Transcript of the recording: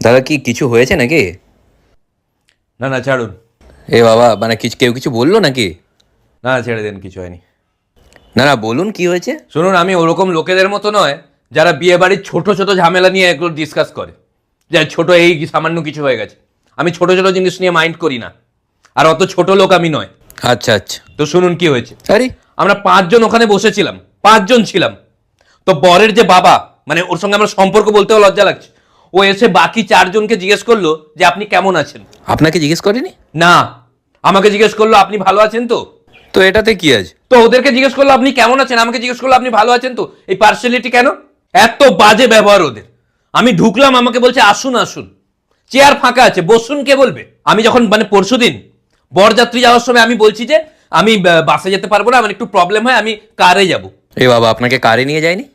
দাদা কি কিছু হয়েছে নাকি? না না ছাড়ুন। এ বাবা, মানে কেউ কিছু বললো নাকি? না ছেড়ে দেন, কিছু হয়নি। না না, বলুন কি হয়েছে। শুনুন, আমি ওরকম লোকেদের মতো নয় যারা বিয়ে বাড়ির ছোট ছোট ঝামেলা নিয়ে এগুলো ডিসকাস করে, যে ছোট এই সামান্য কিছু হয়ে গেছে। আমি ছোট ছোট জিনিস নিয়ে মাইন্ড করি না, আর অত ছোট লোক আমি নয়। আচ্ছা আচ্ছা। তো শুনুন কি হয়েছে। আরে আমরা 5 জন ওখানে বসেছিলাম, 5 জন ছিলাম। তো বরের যে বাবা, মানে ওর সঙ্গে আমার সম্পর্ক বলতেও লজ্জা লাগছে, ও এসে বাকি 4 জনকে জিজ্ঞেস করলো যে আপনি কেমন আছেন। আপনাকে জিজ্ঞেস করেনি? না, আমাকে জিজ্ঞেস করলো আপনি ভালো আছেন তো। তো এটাতে কি আছে? তো ওদেরকে জিজ্ঞেস করলো আপনি কেমন আছেন, আমাকে জিজ্ঞেস করলো আপনি ভালো আছেন তো। এই পার্সিয়ালিটি কেন? এত বাজে ব্যবহার ওদের। আমি ঢুকলাম, আমাকে বলছে আসুন আসুন, চেয়ার ফাঁকা আছে, বসুন। কে বলবে? আমি যখন মানে পরশুদিন বরযাত্রী যাওয়ার সময় আমি বলছি যে আমি বাসে যেতে পারবো না, আমার একটু প্রবলেম হয়, আমি কারে যাব। এ বাবা, আপনাকে কারে নিয়ে যায়নি?